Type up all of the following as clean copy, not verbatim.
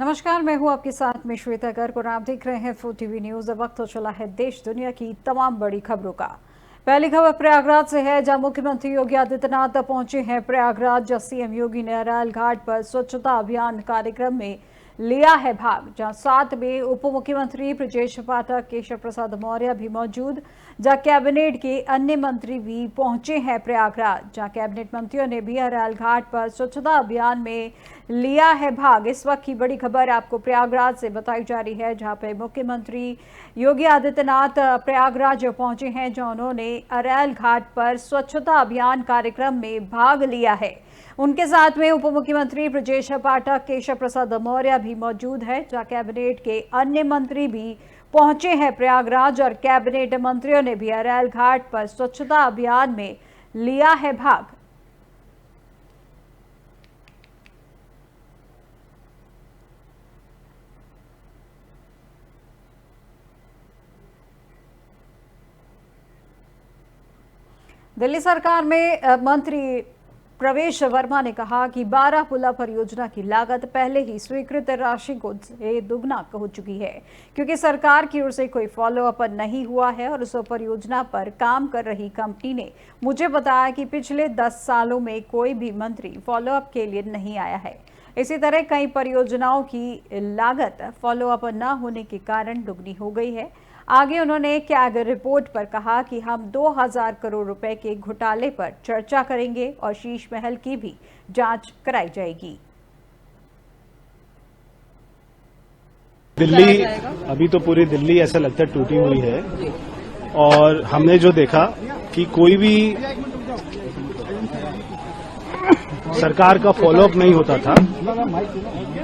नमस्कार, मैं हूं आपके साथ में श्वेता गर्ग और आप देख रहे हैं 4TV न्यूज। अब वक्त हो चला है देश दुनिया की तमाम बड़ी खबरों का। पहली खबर प्रयागराज से है, जहां मुख्यमंत्री योगी आदित्यनाथ पहुंचे हैं प्रयागराज। जहां सीएम योगी ने अरैल घाट पर स्वच्छता अभियान कार्यक्रम में लिया है भाग, जहां साथ में उप मुख्यमंत्री ब्रजेश पाठक, केशव प्रसाद मौर्य भी मौजूद। जहां कैबिनेट के अन्य मंत्री भी पहुंचे हैं प्रयागराज। जहां कैबिनेट मंत्रियों ने भी अरैल घाट पर स्वच्छता अभियान में लिया है भाग। इस वक्त की बड़ी खबर आपको प्रयागराज से बताई जा रही है, जहां पे मुख्यमंत्री योगी आदित्यनाथ प्रयागराज पहुंचे हैं, जहां उन्होंने अरैल घाट पर स्वच्छता अभियान कार्यक्रम में भाग लिया है। उनके साथ में उप मुख्यमंत्री ब्रजेश पाठक, केशव प्रसाद मौर्य भी मौजूद है। जहां कैबिनेट के अन्य मंत्री भी पहुंचे हैं प्रयागराज और कैबिनेट मंत्रियों ने भी अरैल घाट पर स्वच्छता अभियान में लिया है भाग। दिल्ली सरकार में मंत्री प्रवेश वर्मा ने कहा कि 12 पुला परियोजना की लागत पहले ही स्वीकृत राशि को से दुगना हो चुकी है, क्योंकि सरकार की ओर से कोई फॉलोअप नहीं हुआ है। और उस परियोजना पर काम कर रही कंपनी ने मुझे बताया कि पिछले 10 सालों में कोई भी मंत्री फॉलोअप के लिए नहीं आया है। इसी तरह कई परियोजनाओं की लागत फॉलोअप न होने के कारण दुगनी हो गई है। आगे उन्होंने कैग रिपोर्ट पर कहा कि हम 2000 करोड़ रुपए के घोटाले पर चर्चा करेंगे और शीश महल की भी जांच कराई जाएगी। दिल्ली अभी तो पूरी दिल्ली ऐसा लगता है टूटी हुई है, और हमने जो देखा कि कोई भी सरकार का फॉलोअप नहीं होता था।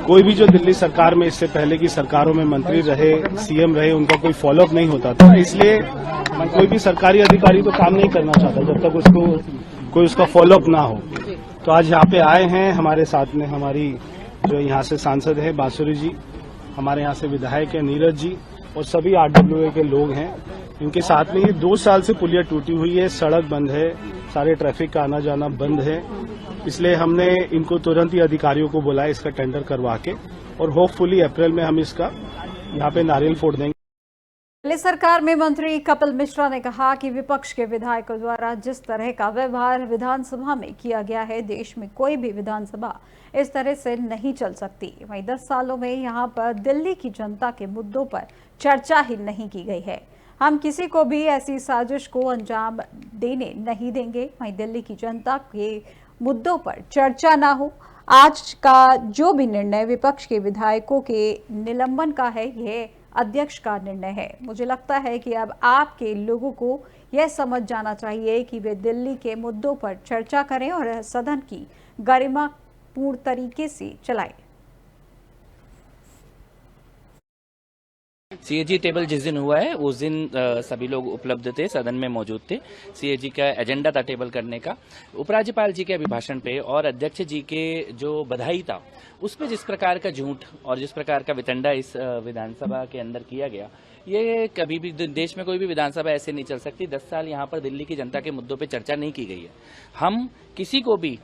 कोई भी जो दिल्ली सरकार में इससे पहले की सरकारों में मंत्री रहे, सीएम रहे, उनका कोई फॉलोअप नहीं होता था। इसलिए कोई भी सरकारी अधिकारी तो काम नहीं करना चाहता जब तक उसको कोई उसका फॉलोअप ना हो। तो आज यहाँ पे आए हैं, हमारे साथ में हमारी जो यहाँ से सांसद है बांसुरी जी, हमारे यहाँ से विधायक है नीरज जी, और सभी RWA के लोग हैं। इनके साथ में ये 2 साल से पुलिया टूटी हुई है, सड़क बंद है, सारे ट्रैफिक का आना जाना बंद है। इसलिए हमने इनको तुरंत ही अधिकारियों को बुलाया इसका टेंडर करवा के, और होपफुली अप्रैल में हम इसका यहाँ पे नारियल फोड़ देंगे। दिल्ली सरकार में मंत्री कपिल मिश्रा ने कहा कि विपक्ष के विधायकों द्वारा जिस तरह का व्यवहार विधानसभा में किया गया है, देश में कोई भी विधानसभा इस तरह से नहीं चल सकती। वहीं 10 सालों में यहाँ पर दिल्ली की जनता के मुद्दों पर चर्चा ही नहीं की गई है। हम किसी को भी ऐसी साजिश को अंजाम देने नहीं देंगे। वहीं दिल्ली की जनता के मुद्दों पर चर्चा ना हो। आज का जो भी निर्णय विपक्ष के विधायकों के निलंबन का है, यह अध्यक्ष का निर्णय है। मुझे लगता है कि अब आपके लोगों को यह समझ जाना चाहिए कि वे दिल्ली के मुद्दों पर चर्चा करें और सदन की गरिमा पूर्ण तरीके से चलाएं। सीएजी टेबल जिस दिन हुआ है उस दिन सभी लोग उपलब्ध थे, सदन में मौजूद थे। सीएजी का एजेंडा था टेबल करने का। उपराज्यपाल जी के अभिभाषण पे और अध्यक्ष जी के जो बधाई था उस पे जिस प्रकार का झूठ और जिस प्रकार का वितंडा इस विधानसभा के अंदर किया गया, ये कभी भी देश में कोई भी विधानसभा ऐसे नहीं चल सकती। 10 साल यहाँ पर दिल्ली की जनता के मुद्दों पर चर्चा नहीं की गई है। हम किसी को भी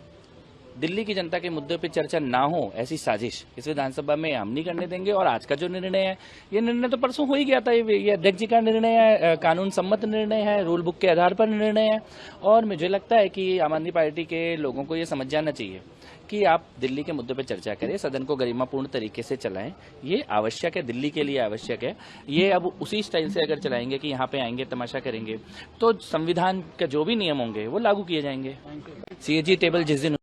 दिल्ली की जनता के मुद्दे पर चर्चा ना हो ऐसी साजिश इस विधानसभा में हम नहीं करने देंगे। और आज का जो निर्णय है, ये निर्णय तो परसों हो ही गया था। ये अध्यक्ष जी का निर्णय है, कानून सम्मत निर्णय है, रूल बुक के आधार पर निर्णय है। और मुझे लगता है कि आम आदमी पार्टी के लोगों को ये समझ जाना चाहिए कि आप दिल्ली के मुद्दे पर चर्चा करें, सदन को गरिमापूर्ण तरीके से चलाएं। ये आवश्यक है, दिल्ली के लिए आवश्यक है। ये अब उसी स्टाइल से अगर चलाएंगे कि यहाँ पे आएंगे तमाशा करेंगे, तो संविधान के जो भी नियम होंगे वो लागू किए जाएंगे। सीएजी टेबल जिस दिन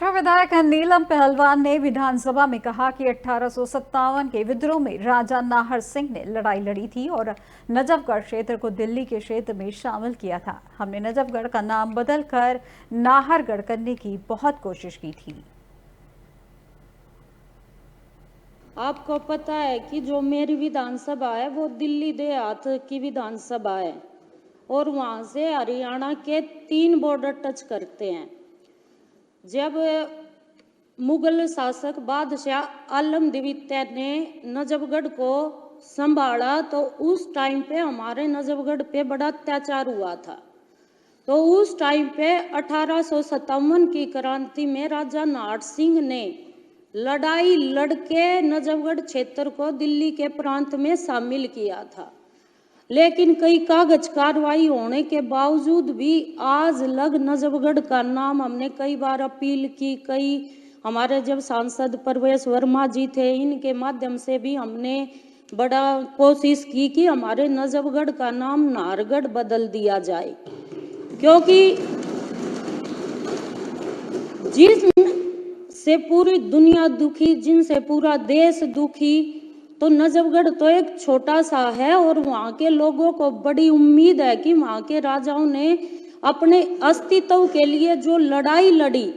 विधायक नीलम पहलवान ने विधानसभा में कहा कि 1857 के विद्रोह में राजा नाहर सिंह ने लड़ाई लड़ी थी और नजफगढ़ क्षेत्र को दिल्ली के क्षेत्र में शामिल किया था। हमने नजफगढ़ का नाम बदलकर नाहरगढ़ करने की बहुत कोशिश की थी। आपको पता है कि जो मेरी विधानसभा है वो दिल्ली देहात की विधानसभा है, और वहां से हरियाणा के 3 बॉर्डर टच करते हैं। जब मुगल शासक बादशाह आलम द्वितीय ने नजफगढ़ को संभाला तो उस टाइम पे हमारे नजफगढ़ पे बड़ा अत्याचार हुआ था। तो उस टाइम पे 1857 की क्रांति में राजा नाहर सिंह ने लड़ाई लड़के नजफगढ़ क्षेत्र को दिल्ली के प्रांत में शामिल किया था, लेकिन कई कागज कार्रवाई होने के बावजूद भी आज लग नजफगढ़ का नाम हमने कई बार अपील की। कई हमारे जब सांसद परवेश वर्मा जी थे, इनके माध्यम से भी हमने बड़ा कोशिश की कि हमारे नजफगढ़ का नाम नाहरगढ़ बदल दिया जाए, क्योंकि जिनसे पूरी दुनिया दुखी, जिनसे पूरा देश दुखी, तो नजफगढ़ तो एक छोटा सा है और वहाँ के लोगों को बड़ी उम्मीद है कि वहाँ के राजाओं ने अपने अस्तित्व के लिए जो लड़ाई लड़ी,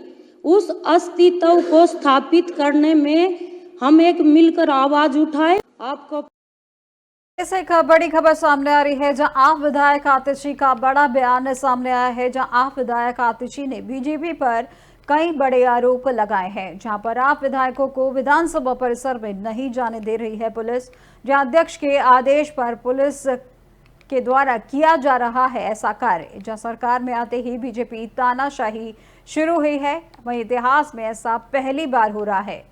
उस अस्तित्व को स्थापित करने में हम एक मिलकर आवाज उठाए। आपको इस एक बड़ी खबर सामने आ रही है, जहां आप विधायक आतिशी का बड़ा बयान सामने आया है, जहां आप विधायक आतिशी ने बीजेपी पर कई बड़े आरोप लगाए हैं, जहां पर आप विधायकों को विधानसभा परिसर में नहीं जाने दे रही है पुलिस, जहां अध्यक्ष के आदेश पर पुलिस के द्वारा किया जा रहा है ऐसा कार्य, जहां सरकार में आते ही बीजेपी तानाशाही शुरू हुई है। वहीं इतिहास में ऐसा पहली बार हो रहा है।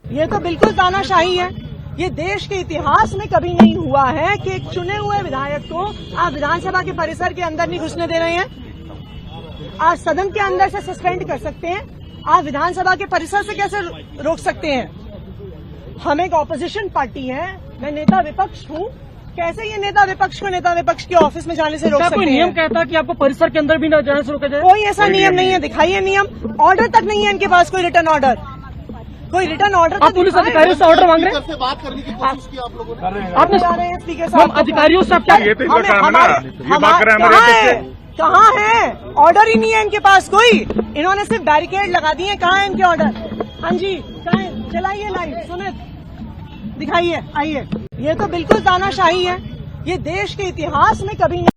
ये तो बिल्कुल तानाशाही है। ये देश के इतिहास में कभी नहीं हुआ है कि एक चुने हुए विधायक को आप विधानसभा के परिसर के अंदर नहीं घुसने दे रहे हैं। आप सदन के अंदर से सस्पेंड कर सकते हैं, आप विधानसभा के परिसर से कैसे रोक सकते हैं? हम एक ऑपोजिशन पार्टी है, मैं नेता विपक्ष हूँ, कैसे ये नेता विपक्ष को नेता विपक्ष के ऑफिस में जाने से रोक सकते हैं? कोई नियम कहता है कि आपको परिसर के अंदर भी न जाने से रोका जाए? कोई ऐसा नियम नहीं है, दिखाइए नियम। ऑर्डर तक नहीं है इनके पास, कोई रिटर्न ऑर्डर, कोई रिटर्न ऑर्डर। आप पुलिस अधिकारियों से ऑर्डर मांग रहे हैं? बात करने की कोशिश की आप लोगों ने? आपने जा रहे हैं स्पीकर हम साहब, अधिकारियों से आप क्या कहाँ है? ऑर्डर ही नहीं है इनके पास कोई। इन्होंने सिर्फ बैरिकेड लगा दिए, कहाँ है इनके ऑर्डर? हाँ जी, कहाँ है? चलाइए लाइव, सुमित दिखाइए, आइए। ये तो बिल्कुल तानाशाही है। ये देश के इतिहास में कभी नहीं।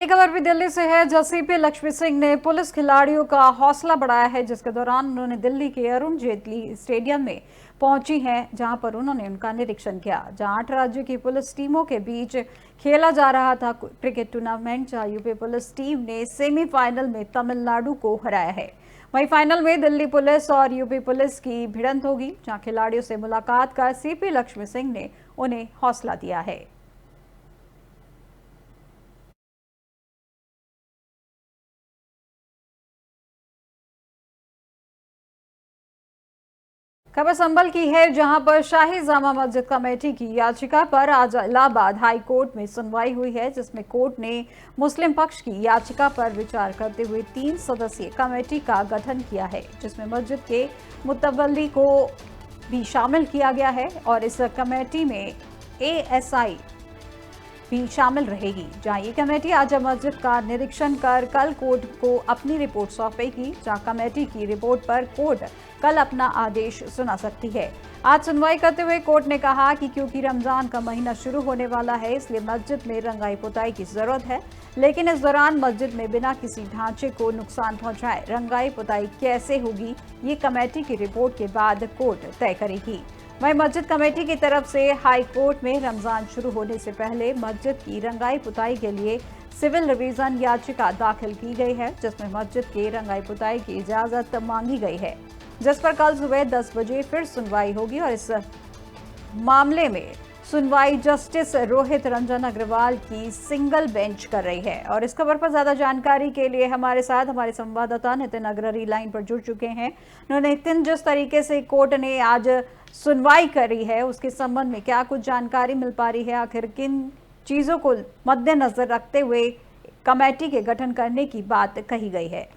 एक खबर भी दिल्ली से है, जहां सीपी लक्ष्मी सिंह ने पुलिस खिलाड़ियों का हौसला बढ़ाया है, जिसके दौरान उन्होंने दिल्ली के अरुण जेटली स्टेडियम में पहुंची हैं, जहां पर उन्होंने उनका निरीक्षण किया, जहां 8 राज्यों की पुलिस टीमों के बीच खेला जा रहा था क्रिकेट टूर्नामेंट, जहां यूपी पुलिस टीम ने सेमीफाइनल में तमिलनाडु को हराया है। वहीं फाइनल में दिल्ली पुलिस और यूपी पुलिस की भिड़ंत होगी, जहां खिलाड़ियों से मुलाकात कर सीपी लक्ष्मी सिंह ने उन्हें हौसला दिया है। खबर संभल की है, जहां पर शाही जामा मस्जिद कमेटी की याचिका पर आज इलाहाबाद हाई कोर्ट में सुनवाई हुई है, जिसमें कोर्ट ने मुस्लिम पक्ष की याचिका पर विचार करते हुए 3 सदस्यीय कमेटी का गठन किया है, जिसमें मस्जिद के मुतवल्ली को भी शामिल किया गया है और इस कमेटी में ASI भी शामिल रहेगी, जहां ये कमेटी आज मस्जिद का निरीक्षण कर कल कोर्ट को अपनी रिपोर्ट सौंपेगी, जहां कमेटी की रिपोर्ट पर कोर्ट कल अपना आदेश सुना सकती है। आज सुनवाई करते हुए कोर्ट ने कहा कि क्योंकि रमजान का महीना शुरू होने वाला है, इसलिए मस्जिद में रंगाई पुताई की जरूरत है, लेकिन इस दौरान मस्जिद में बिना किसी ढांचे को नुकसान पहुंचाए रंगाई पुताई कैसे होगी, ये कमेटी की रिपोर्ट के बाद कोर्ट तय करेगी। वहीं मस्जिद कमेटी की तरफ से हाई कोर्ट में रमजान शुरू होने से पहले मस्जिद की रंगाई पुताई के लिए सिविल रिवीजन याचिका दाखिल की गई है, जिसमें मस्जिद के रंगाई पुताई की इजाजत मांगी गई है, जिस पर कल सुबह 10 बजे फिर सुनवाई होगी और इस मामले में सुनवाई जस्टिस रोहित रंजन अग्रवाल की सिंगल बेंच कर रही है। और इस खबर पर ज्यादा जानकारी के लिए हमारे साथ हमारे संवाददाता नितिन अग्रवाल लाइन पर जुड़ चुके हैं। नितिन, जिस तरीके से कोर्ट ने आज सुनवाई करी है, उसके संबंध में क्या कुछ जानकारी मिल पा रही है? आखिर किन चीजों को मद्देनजर रखते हुए कमेटी के गठन करने की बात कही गई है?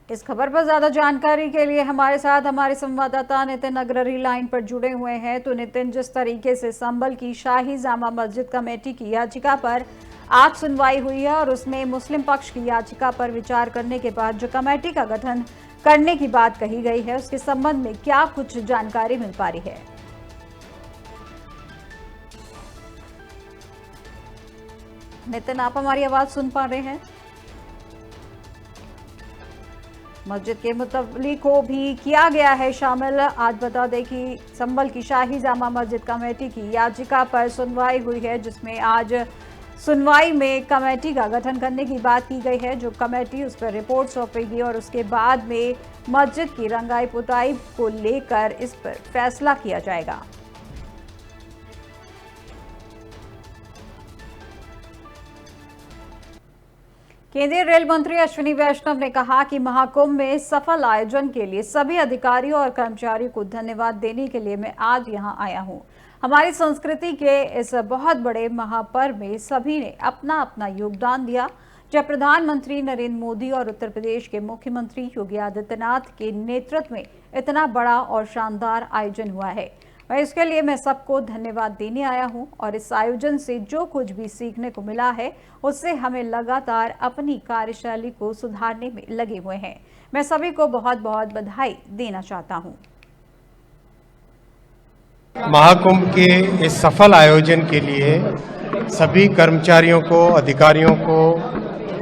इस खबर पर ज्यादा जानकारी के लिए हमारे साथ हमारे संवाददाता नितिन अग्रवाल लाइन पर जुड़े हुए हैं। तो नितिन, जिस तरीके से संभल की शाही जामा मस्जिद कमेटी की याचिका पर आज सुनवाई हुई है और उसमें मुस्लिम पक्ष की याचिका पर विचार करने के बाद जो कमेटी का गठन करने की बात कही गई है, उसके संबंध में क्या कुछ जानकारी मिल पा रही है? नितिन, आप हमारी आवाज सुन पा रहे हैं? मस्जिद के मुतल्ली को भी किया गया है शामिल। आज बता दें कि संभल की शाही जामा मस्जिद कमेटी की याचिका पर सुनवाई हुई है, जिसमें आज सुनवाई में कमेटी का गठन करने की बात की गई है। जो कमेटी उस पर रिपोर्ट सौंपेगी और उसके बाद में मस्जिद की रंगाई पुताई को लेकर इस पर फैसला किया जाएगा। केंद्रीय रेल मंत्री अश्विनी वैष्णव ने कहा कि महाकुंभ में सफल आयोजन के लिए सभी अधिकारियों और कर्मचारियों को धन्यवाद देने के लिए मैं आज यहां आया हूं। हमारी संस्कृति के इस बहुत बड़े महापर्व में सभी ने अपना अपना योगदान दिया। जब प्रधानमंत्री नरेंद्र मोदी और उत्तर प्रदेश के मुख्यमंत्री योगी आदित्यनाथ के नेतृत्व में इतना बड़ा और शानदार आयोजन हुआ है, इसके लिए मैं सबको धन्यवाद देने आया हूं और इस आयोजन से जो कुछ भी सीखने को मिला है उससे हमें लगातार अपनी कार्यशैली को सुधारने में लगे हुए हैं। मैं सभी को बहुत बहुत बधाई देना चाहता हूं। महाकुंभ के इस सफल आयोजन के लिए सभी कर्मचारियों को, अधिकारियों को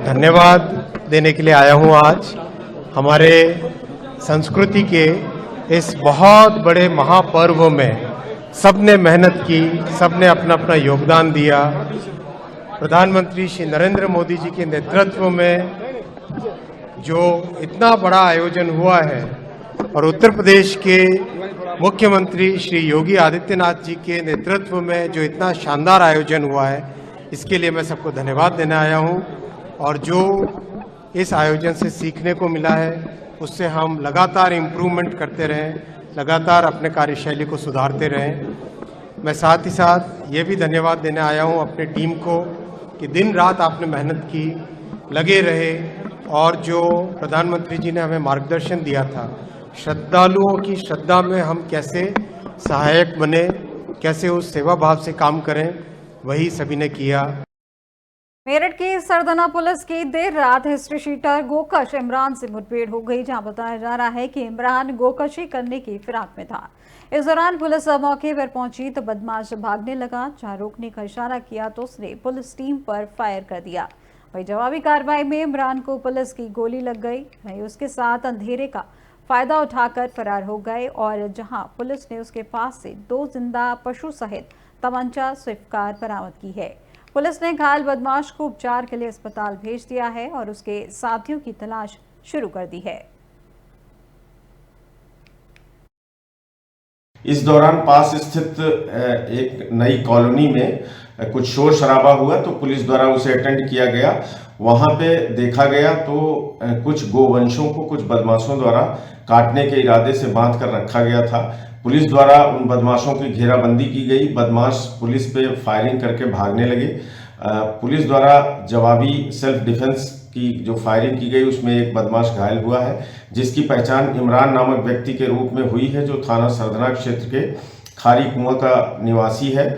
धन्यवाद देने के लिए आया हूं। आज हमारे संस्कृति के इस बहुत बड़े महापर्व में सबने मेहनत की, सबने अपना अपना योगदान दिया। प्रधानमंत्री श्री नरेंद्र मोदी जी के नेतृत्व में जो इतना बड़ा आयोजन हुआ है और उत्तर प्रदेश के मुख्यमंत्री श्री योगी आदित्यनाथ जी के नेतृत्व में जो इतना शानदार आयोजन हुआ है, इसके लिए मैं सबको धन्यवाद देने आया हूं। और जो इस आयोजन से सीखने को मिला है उससे हम लगातार इम्प्रूवमेंट करते रहें, लगातार अपने कार्यशैली को सुधारते रहें। मैं साथ ही साथ ये भी धन्यवाद देने आया हूँ अपने टीम को कि दिन रात आपने मेहनत की, लगे रहे और जो प्रधानमंत्री जी ने हमें मार्गदर्शन दिया था, श्रद्धालुओं की श्रद्धा में हम कैसे सहायक बने, कैसे उस सेवा भाव से काम करें, वही सभी ने किया। मेरठ की सरदना पुलिस की देर रात हिस्ट्री शीटर गोकश इमरान से मुठभेड़ हो गई, जहां बताया जा रहा है कि इमरान गोकशी करने की फिराक में था। इस दौरान पुलिस मौके पर पहुंची तो बदमाश भागने लगा। जहां रोकने का इशारा किया तो उसने पुलिस टीम पर फायर कर दिया। वहीं जवाबी कार्रवाई में इमरान को पुलिस की गोली लग गई। वहीं उसके साथ अंधेरे का फायदा उठाकर फरार हो गए और जहां पुलिस ने उसके पास से 2 जिंदा पशु सहित तमंचा स्विफ्ट कार बरामद की है। पुलिस ने घायल बदमाश को उपचार के लिए अस्पताल भेज दिया है और उसके साथियों की तलाश शुरू कर दी है। इस दौरान पास स्थित एक नई कॉलोनी में कुछ शोर शराबा हुआ तो पुलिस द्वारा उसे अटेंड किया गया। वहां पे देखा गया तो कुछ गोवंशों को कुछ बदमाशों द्वारा काटने के इरादे से बांध कर रखा गया था। पुलिस द्वारा उन बदमाशों की घेराबंदी की गई। बदमाश पुलिस पे फायरिंग करके भागने लगे। पुलिस द्वारा जवाबी सेल्फ डिफेंस की जो फायरिंग की गई उसमें एक बदमाश घायल हुआ है, जिसकी पहचान इमरान नामक व्यक्ति के रूप में हुई है, जो थाना सरदना क्षेत्र के खारी कुआं का निवासी है।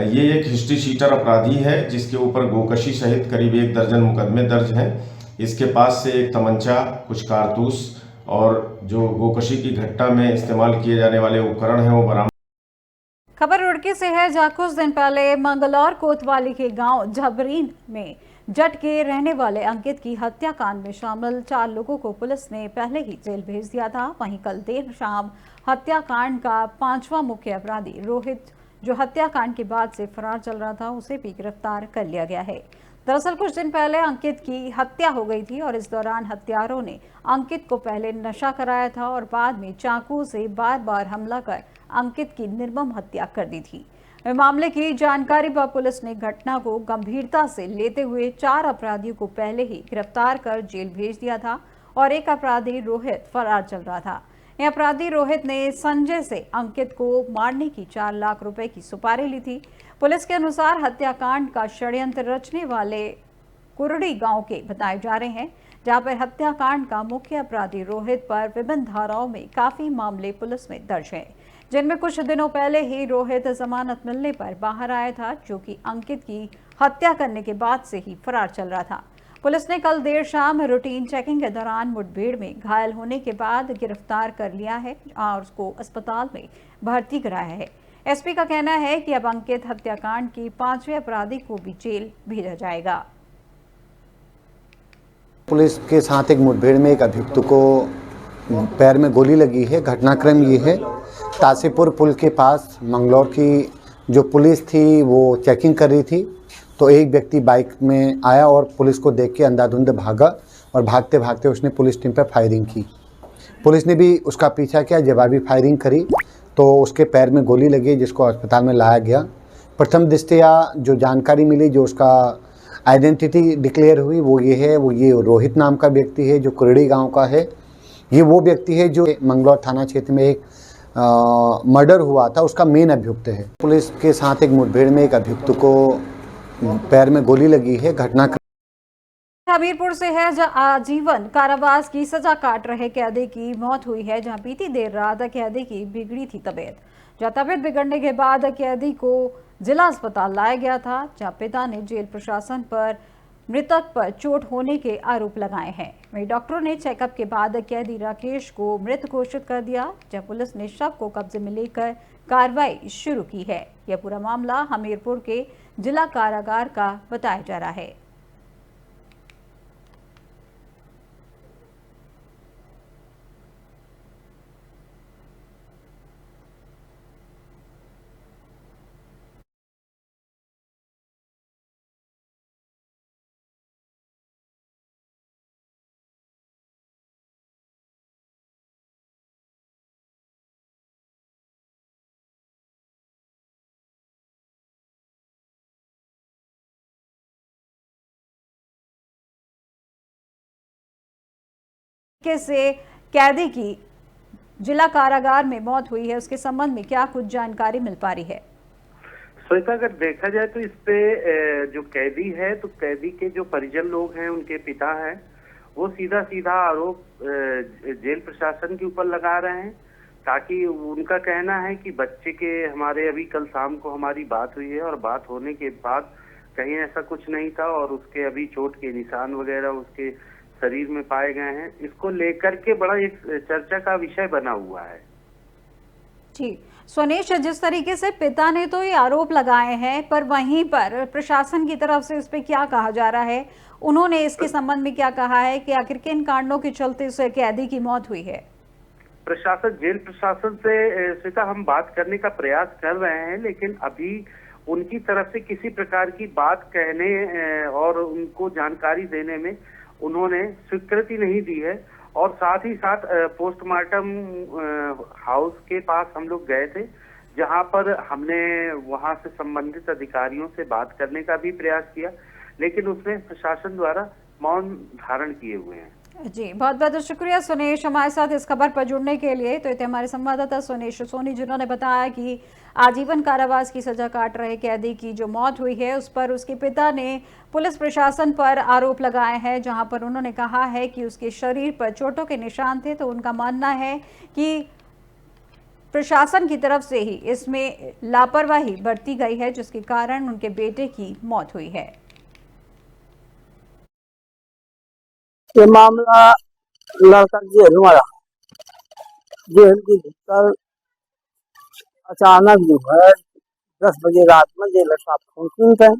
ये एक हिस्ट्री शीटर अपराधी है जिसके ऊपर गोकशी सहित करीब 1 दर्जन मुकदमे दर्ज हैं। इसके पास से एक तमंचा, कुछ कारतूस और जो गोकशी की घटना में इस्तेमाल किए जाने वाले उपकरण हैं वो बरामद। खबर रुड़की से है, जहां कुछ दिन पहले मंगलौर कोतवाली के गांव झबरीन में जट के रहने वाले अंकित की हत्याकांड में शामिल 4 लोगों को पुलिस ने पहले ही जेल भेज दिया था। वहीं कल देर शाम हत्याकांड का 5वां मुख्य अपराधी रोहित, जो हत्याकांड के बाद से फरार चल रहा था, उसे भी गिरफ्तार कर लिया गया है। दरअसल कुछ दिन पहले अंकित की हत्या हो गई थी और इस दौरान हत्यारों ने अंकित को पहले नशा कराया था और बाद में चाकू से बार बार हमला कर अंकित की निर्मम हत्या कर दी थी। मामले की जानकारी पर पुलिस ने घटना को गंभीरता से लेते हुए 4 अपराधियों को पहले ही गिरफ्तार कर जेल भेज दिया था और एक अपराधी रोहित फरार चल रहा था। यह अपराधी रोहित ने संजय से अंकित को मारने की 4 लाख रुपए की सुपारी ली थी। पुलिस के अनुसार हत्याकांड का षड्यंत्र रचने वाले कुरड़ी गांव के बताए जा रहे हैं, जहां पर हत्याकांड का मुख्य अपराधी रोहित पर विभिन्न धाराओं में काफी मामले पुलिस में दर्ज हैं, जिनमें कुछ दिनों पहले ही रोहित जमानत मिलने पर बाहर आया था, जो कि अंकित की हत्या करने के बाद से ही फरार चल रहा था। पुलिस ने कल देर शाम रूटीन चेकिंग के दौरान मुठभेड़ में घायल होने के बाद गिरफ्तार कर लिया है और उसको अस्पताल में भर्ती कराया है। एसपी का कहना है कि अब अंकित हत्याकांड की 5वें अपराधी को भी जेल भेजा जाएगा। पुलिस के साथ एक मुठभेड़ में एक अभियुक्त को पैर में गोली लगी है। घटनाक्रम ये है, तासीपुर पुल के पास मंगलौर की जो पुलिस थी वो चेकिंग कर रही थी, तो एक व्यक्ति बाइक में आया और पुलिस को देख के अंधाधुंध भागा और भागते भागते उसने पुलिस टीम पर फायरिंग की। पुलिस ने भी उसका पीछा किया, जवाबी फायरिंग करी तो उसके पैर में गोली लगी जिसको अस्पताल में लाया गया। प्रथम दृष्टया जो जानकारी मिली, जो उसका आइडेंटिटी डिक्लेयर हुई वो ये रोहित नाम का व्यक्ति है जो कुरड़ी गांव का है। ये वो व्यक्ति है जो मंगलौर थाना क्षेत्र में एक मर्डर हुआ था उसका मेन अभियुक्त है। पुलिस के साथ एक मुठभेड़ में एक अभियुक्त को पैर में गोली लगी है। घटना हमीरपुर से है जहां आजीवन कारावास की सजा काट रहे कैदी की मौत हुई है, जहां बीती देर रात कैदी की बिगड़ी थी तबीयत। जहां तबीयत बिगड़ने के बाद कैदी को जिला अस्पताल लाया गया था, जहां पिता ने जेल प्रशासन पर मृतक पर चोट होने के आरोप लगाए हैं। वहीं डॉक्टरों ने चेकअप के बाद कैदी राकेश को मृत घोषित कर दिया, जहां पुलिस ने शव को कब्जे में लेकर कार्रवाई शुरू की है। यह पूरा मामला हमीरपुर के जिला कारागार का बताया जा रहा है। से कैदी की जिला कारागार में मौत हुई है, उसके संबंध में क्या कुछ जानकारी मिल पा रही है? श्वेता, अगर देखा जाए तो इस पे जो कैदी है, तो कैदी के जो परिजन लोग हैं, उनके पिता हैं, वो सीधा सीधा आरोप जेल प्रशासन के ऊपर लगा रहे हैं, ताकि उनका कहना है कि बच्चे के हमारे अभी कल शाम को हमारी बात हुई है और बात होने के बाद कहीं ऐसा कुछ नहीं था और उसके अभी चोट के निशान वगैरह उसके शरीर में पाए गए हैं। इसको लेकर के बड़ा एक चर्चा का विषय बना हुआ है। जी सोनेश, जिस तरीके से पिता ने तो ये आरोप लगाए हैं, पर वहीं पर प्रशासन की तरफ से इस पे क्या कहा जा रहा है? उन्होंने इसके संबंध में क्या कहा है कि आखिर किन कांडों के चलते उस कैदी की मौत हुई है? प्रशासन, जेल प्रशासन से श्वेता हम बात करने का प्रयास कर रहे हैं, लेकिन अभी उनकी तरफ से किसी प्रकार की बात कहने और उनको जानकारी देने में उन्होंने स्वीकृति नहीं दी है। और साथ ही साथ पोस्टमार्टम हाउस के पास हम लोग गए थे, जहां पर हमने वहां से संबंधित अधिकारियों से बात करने का भी प्रयास किया, लेकिन उसमें प्रशासन द्वारा मौन धारण किए हुए हैं। जी बहुत बहुत शुक्रिया सुनेश हमारे साथ इस खबर पर जुड़ने के लिए। तो ये हमारे संवाददाता सुनेश सोनी, जिन्होंने बताया कि आजीवन कारावास की सजा काट रहे कैदी की जो मौत हुई है उस पर उसके पिता ने पुलिस प्रशासन पर आरोप लगाए हैं, जहां पर उन्होंने कहा है कि उसके शरीर पर चोटों के निशान थे। तो उनका मानना है कि प्रशासन की तरफ से ही इसमें लापरवाही बरती गई है, जिसके कारण उनके बेटे की मौत हुई है। ये मामला लड़का जेल में रहा, जेल के भीतर अचानक जो है 10 बजे रात में जेलर साहब फोन सुनते हैं,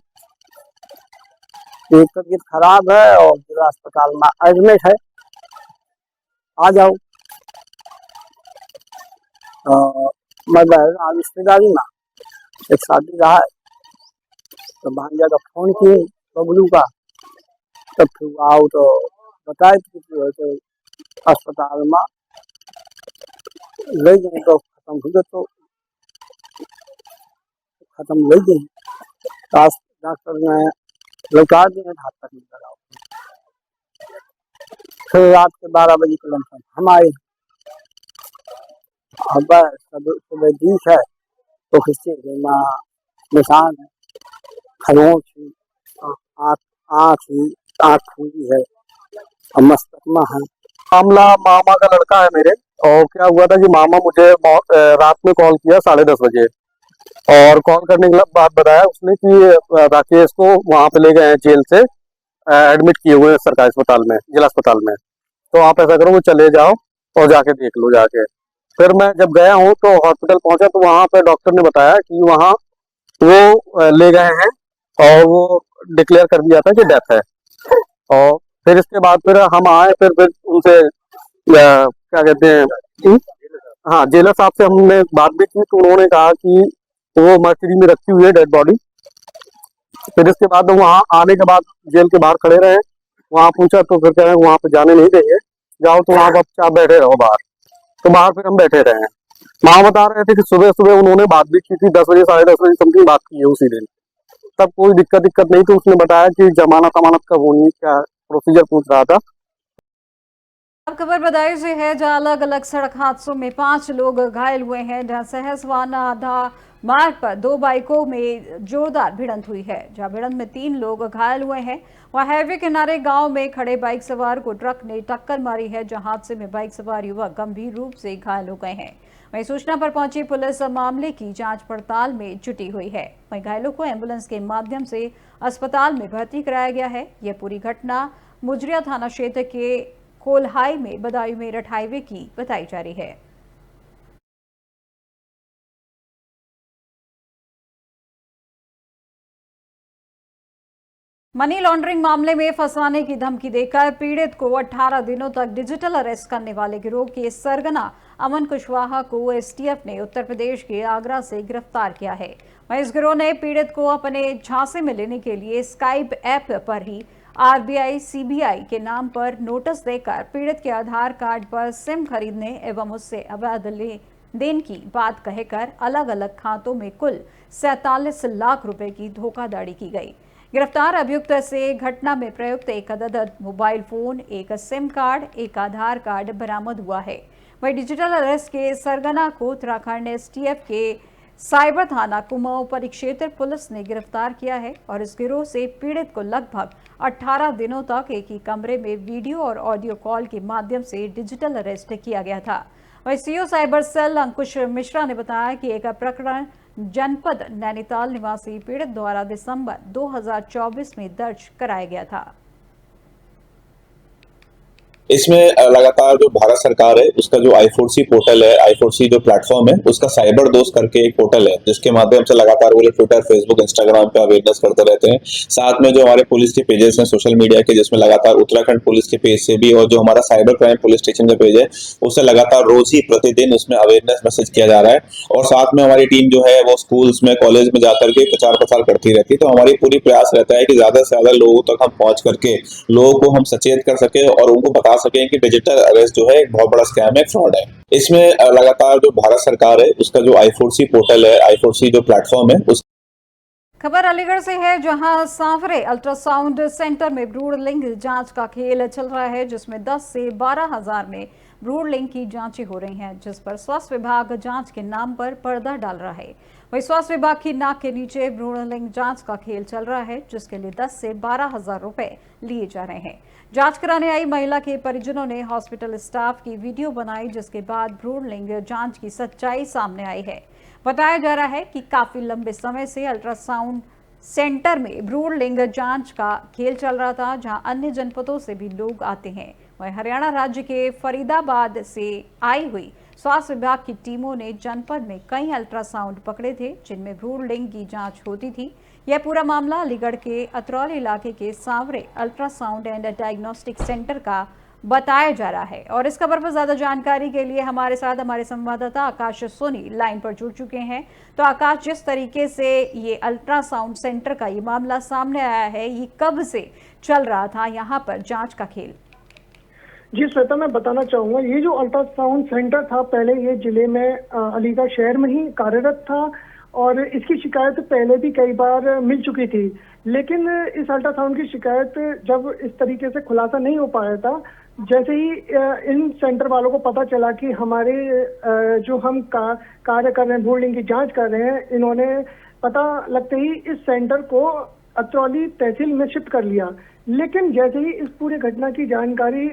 तबीयत खराब है और जिला अस्पताल में एडमिट है, आ जाओ। मैं रिश्तेदारी में एक शादी रहा है, तो भांजा का फोन किए बबलू का, तब फिर आओ तो बताए तो अस्पताल में ले जाए तो खत्म हो गए, तो खत्म ले गए। डॉक्टर ने लौटा दिए, हाथ तक नहीं लगाओ। फिर रात के 12 बजे के लगभग हम आए। अब सुबह दीख है तो हिस्से निशान है, खरोच, आँख फूली है, मस्तक में है। मामला मामा का लड़का है मेरे, और क्या हुआ था कि मामा मुझे रात में कॉल किया 10:30 बजे, और कॉल करने के बाद बताया उसने कि राकेश को वहां पे ले गए हैं जेल से, एडमिट किए हुए हैं सरकारी अस्पताल में, जिला अस्पताल में। तो आप ऐसा करो वो चले जाओ और जाके देख लो जाके। फिर मैं जब गया हूँ तो हॉस्पिटल पहुंचा तो वहां पे डॉक्टर ने बताया कि वहाँ वो ले गए हैं और वो डिक्लेयर कर दिया था कि डेथ है। और फिर इसके बाद फिर हम आए, फिर उनसे क्या कहते हैं, हाँ, जेलर साहब से हमने बात भी की, तो उन्होंने कहा कि वो मर्चरी में रखी हुई है डेड बॉडी। फिर इसके बाद वहाँ आने के बाद जेल के बाहर खड़े रहे, वहाँ पूछा तो फिर कह रहे हैं वहाँ पे जाने नहीं देंगे, जाओ तो वहाँ पर आप बैठे रहो बाहर। तो बाहर फिर हम बैठे रहे हैं। वहाँ बता रहे थे कि सुबह सुबह उन्होंने बात भी की थी, 10 बजे 10:30 बजे समथिंग बात की है उसी दिन। तब कोई दिक्कत नहीं थी। उसने बताया कि जमानत कब होनी, क्या प्रोसीजर पूछ रहा था। अब खबर बदायूं से है, जहां अलग अलग सड़क हादसों में 5 लोग घायल हुए हैं। जहां सहसवाना आधा मार्ग पर 2 बाइकों में जोरदार भिड़ंत हुई है, जहां भिड़ंत में 3 लोग घायल हुए हैं। वहां हाईवे किनारे गांव में खड़े बाइक सवार को ट्रक ने टक्कर मारी है, जहां हादसे में बाइक सवार युवक गंभीर रूप से घायल हो गए हैं। वहीं सूचना पर पहुंची पुलिस मामले की जांच पड़ताल में जुटी हुई है। वहीं घायलों को एम्बुलेंस के माध्यम से अस्पताल में भर्ती कराया गया है। यह पूरी घटना मुजरिया थाना क्षेत्र के कोल्हाई में बदायूं मेरठ हाईवे की बताई जा रही है। मनी लॉन्ड्रिंग मामले में फंसाने की धमकी देकर पीड़ित को 18 दिनों तक डिजिटल अरेस्ट करने वाले गिरोह के सरगना अमन कुशवाहा को एसटीएफ ने उत्तर प्रदेश के आगरा से गिरफ्तार किया है। वहीं इस गिरोह ने पीड़ित को अपने झांसे में लेने के लिए स्काइप ऐप पर ही आरबीआई सीबीआई के नाम पर नोटिस देकर पीड़ित के आधार कार्ड पर सिम खरीदने एवं उससे अवैध लेन की बात कहकर अलग अलग खातों में कुल 47 लाख रुपए की धोखाधड़ी की गई। गिरफ्तार अभियुक्त से घटना में प्रयुक्त एक अदद मोबाइल फोन, एक सिम कार्ड, एक आधार कार्ड बरामद हुआ है। वहीं डिजिटल अरेस्ट के सरगना को उत्तराखंड एसटीएफ के साइबर थाना कुमाऊं परिक्षेत्र पुलिस ने गिरफ्तार किया है और इस गिरोह से पीड़ित को लगभग 18 दिनों तक एक ही कमरे में वीडियो और ऑडियो कॉल के माध्यम से डिजिटल अरेस्ट किया गया था। वहीं सीओ साइबर सेल अंकुश मिश्रा ने बताया कि एक प्रकरण जनपद नैनीताल निवासी पीड़ित द्वारा दिसंबर 2024 में दर्ज कराया गया था। इसमें लगातार जो भारत सरकार है उसका जो I4C पोर्टल है, I4C जो प्लेटफॉर्म है, उसका साइबर दोस्त करके एक पोर्टल है, जिसके माध्यम से लगातार वो लोग ट्विटर, फेसबुक, इंस्टाग्राम पे अवेयरनेस करते रहते हैं। साथ में जो हमारे पुलिस के पेजेस हैं सोशल मीडिया के, जिसमें लगातार उत्तराखंड पुलिस के पेज से भी और जो हमारा साइबर क्राइम पुलिस स्टेशन का पेज है, उससे लगातार रोज ही प्रतिदिन उसमें अवेयरनेस मैसेज किया जा रहा है। और साथ में हमारी टीम जो है वो स्कूल्स में, कॉलेज में जाकर के प्रचार प्रसार करती रहती है। तो हमारी पूरी प्रयास रहता है कि ज्यादा से ज्यादा लोगों तक हम पहुंच करके लोगों को हम सचेत कर सके और उनको बता सकें कि डिजिटल अरेस्ट जो है एक बहुत बड़ा स्कैम है, फ्रॉड है। इसमें लगातार जो भारत सरकार है उसका जो I4C पोर्टल है, I4C जो प्लेटफॉर्म है उस खबर अलीगढ़ से है, जहां सांवरे अल्ट्रासाउंड सेंटर में भ्रूण लिंग जांच का खेल चल रहा है, जिसमें 10 से 12 हजार में भ्रूण लिंग की जांचें हो रही हैं, जिस पर स्वास्थ्य विभाग जांच के नाम पर पर्दा डाल रहा है। वहीं स्वास्थ्य विभाग की नाक के नीचे भ्रूण लिंग जांच का खेल चल रहा है, जिसके लिए 10 से 12 हजार रुपए लिए जा रहे हैं। जांच कराने आई महिला के परिजनों ने हॉस्पिटल स्टाफ की वीडियो बनाई, जिसके बाद भ्रूण लिंग जांच की सच्चाई सामने आई है। बताया जा रहा है कि काफी लंबे समय से अल्ट्रासाउंड सेंटर में भ्रूण लिंग जांच का खेल चल रहा था, जहां अन्य जनपदों से भी लोग आते हैं। वहीं हरियाणा राज्य के फरीदाबाद से आई हुई स्वास्थ्य विभाग की टीमों ने जनपद में कई अल्ट्रासाउंड पकड़े थे, जिनमें भ्रूण लिंग की जांच होती थी। यह पूरा मामला अलीगढ़ के अतरौली इलाके के Sanwer ultrasound and diagnostic centre का बताया जा रहा है। और इस खबर पर ज्यादा जानकारी के लिए हमारे साथ हमारे संवाददाता आकाश सोनी लाइन पर जुड़ चुके हैं। तो आकाश, जिस तरीके से ये अल्ट्रासाउंड सेंटर का ये मामला सामने आया है, ये कब से चल रहा था यहाँ पर जांच का खेल? जी श्वेता, मैं बताना चाहूंगा, ये जो अल्ट्रासाउंड सेंटर था पहले ये जिले में अलीगढ़ शहर में ही कार्यरत था और इसकी शिकायत पहले भी कई बार मिल चुकी थी। लेकिन इस अल्ट्रासाउंड की शिकायत जब इस तरीके से खुलासा नहीं हो पाया था, जैसे ही इन सेंटर वालों को पता चला कि हमारे जो हम कार्य कर रहे हैं, भ्रूण लिंग की जांच कर रहे हैं, इन्होंने पता लगते ही इस सेंटर को अतरौली तहसील में शिफ्ट कर लिया। लेकिन जैसे ही इस पूरी घटना की जानकारी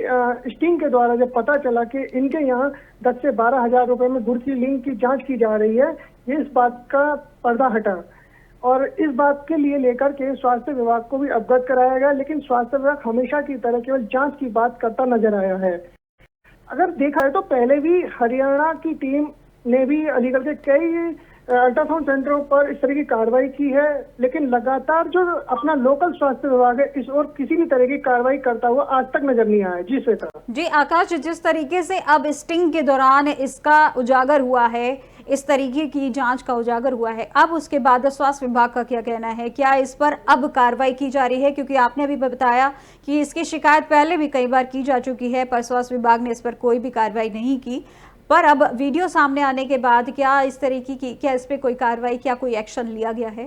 स्टिंग के द्वारा जब पता चला कि इनके यहाँ 10 से 12 हजार रुपए में भ्रूण लिंग की जांच की जा रही है, ये इस बात का पर्दा हटा और इस बात के लिए लेकर के स्वास्थ्य विभाग को भी अवगत कराया गया। लेकिन स्वास्थ्य विभाग हमेशा की तरह केवल जांच की बात करता नजर आया है। अगर देखा है तो पहले भी हरियाणा की टीम ने भी अलीगढ़ के कई अल्ट्रासाउंड सेंटरों पर इस तरह की कार्रवाई की है, लेकिन लगातार जो अपना लोकल स्वास्थ्य विभाग है इस और किसी भी तरह की कार्रवाई करता हुआ आज तक नजर नहीं आया। जी श्वेता। जी आकाश, जिस तरीके से अब स्टिंग के दौरान इसका उजागर हुआ है, इस तरीके की जांच का उजागर हुआ है, अब उसके बाद स्वास्थ्य विभाग का क्या कहना है? क्या इस पर अब कार्रवाई की जा रही है? क्योंकि आपने अभी बताया कि इसकी शिकायत पहले भी कई बार की जा चुकी है, पर स्वास्थ्य विभाग ने इस पर कोई भी कार्रवाई नहीं की। पर अब वीडियो सामने आने के बाद क्या इस तरीके की, क्या इस पे कोई कार्रवाई, क्या कोई एक्शन लिया गया है?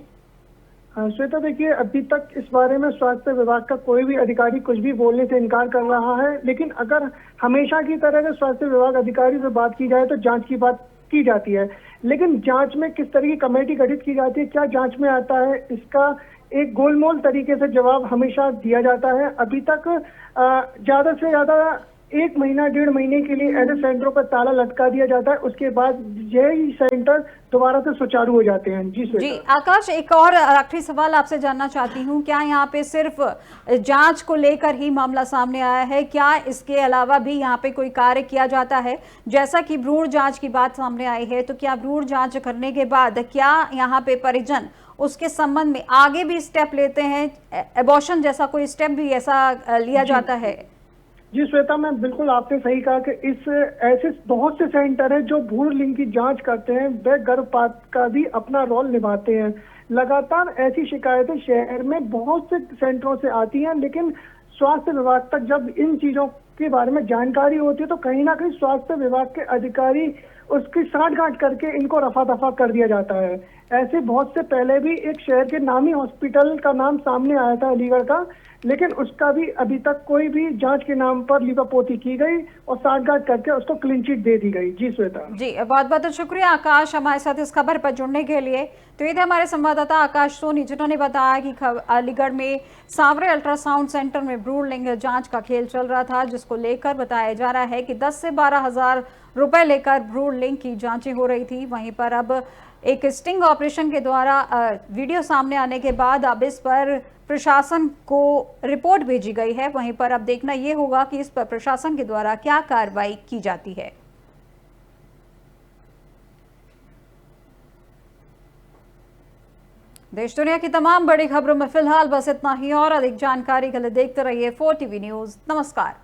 श्वेता देखिए, अभी तक इस बारे में स्वास्थ्य विभाग का कोई भी अधिकारी कुछ भी बोलने से इनकार कर रहा है, लेकिन अगर हमेशा की तरह से स्वास्थ्य विभाग अधिकारी से बात की जाए तो जांच की बात की जाती है, लेकिन जांच में किस तरह की कमेटी गठित की जाती है, क्या जांच में आता है, इसका एक गोलमोल तरीके से जवाब हमेशा दिया जाता है। अभी तक ज्यादा से ज्यादा 1 महीना 1.5 महीने के लिए ऐसे सेंटरों पर ताला लटका दिया जाता है, उसके बाद यही सेंटर दोबारा से सुचारू हो जाते हैं। जी आकाश, एक और आखिरी सवाल आपसे जानना चाहती हूँ, क्या यहाँ पे सिर्फ जांच को लेकर ही मामला सामने आया है? क्या इसके अलावा भी यहाँ पे कोई कार्य किया जाता है? जैसा कि भ्रूण जांच की बात सामने आई है, तो क्या भ्रूण जांच करने के बाद क्या यहाँ पे परिजन उसके संबंध में आगे भी स्टेप लेते हैं? एबॉर्शन जैसा कोई स्टेप भी ऐसा लिया जाता है? जी श्वेता, मैं बिल्कुल आपने सही कहा कि इस ऐसे बहुत से सेंटर हैं जो भ्रूण लिंग की जांच करते हैं, वे गर्भपात का भी अपना रोल निभाते हैं। लगातार ऐसी शिकायतें शहर में बहुत से सेंटरों से आती हैं, लेकिन स्वास्थ्य विभाग तक जब इन चीजों के बारे में जानकारी होती है तो कहीं ना कहीं स्वास्थ्य विभाग के अधिकारी उसकी साठगांठ करके इनको रफा दफा कर दिया जाता है। ऐसे बहुत से पहले भी एक शहर के नामी हॉस्पिटल का नाम सामने आया था अलीगढ़ का, लेकिन उसका भी अभी तक कोई भी जांच के नाम पर लीपापोती की गई और साठगांठ करके उसको क्लीन चिट दे दी गई। जी श्वेता। जी बहुत बहुत शुक्रिया आकाश हमारे साथ इस खबर पर जुड़ने के लिए। तो ये थे हमारे संवाददाता आकाश सोनी, जिन्होंने बताया कि अलीगढ़ में सांवरे अल्ट्रासाउंड सेंटर में भ्रूण लिंग जांच का खेल चल रहा था, जिसको लेकर बताया जा रहा है कि 10 से 12 हजार रुपए लेकर भ्रूण लिंग की जांचें हो रही थी। वहीं पर अब एक स्टिंग ऑपरेशन के द्वारा वीडियो सामने आने के बाद अब इस पर प्रशासन को रिपोर्ट भेजी गई है। वहीं पर अब देखना यह होगा कि इस पर प्रशासन के द्वारा क्या कार्रवाई की जाती है। देश दुनिया की तमाम बड़ी खबरों में फिलहाल बस इतना ही, और अधिक जानकारी के लिए देखते रहिए 4TV न्यूज़। नमस्कार।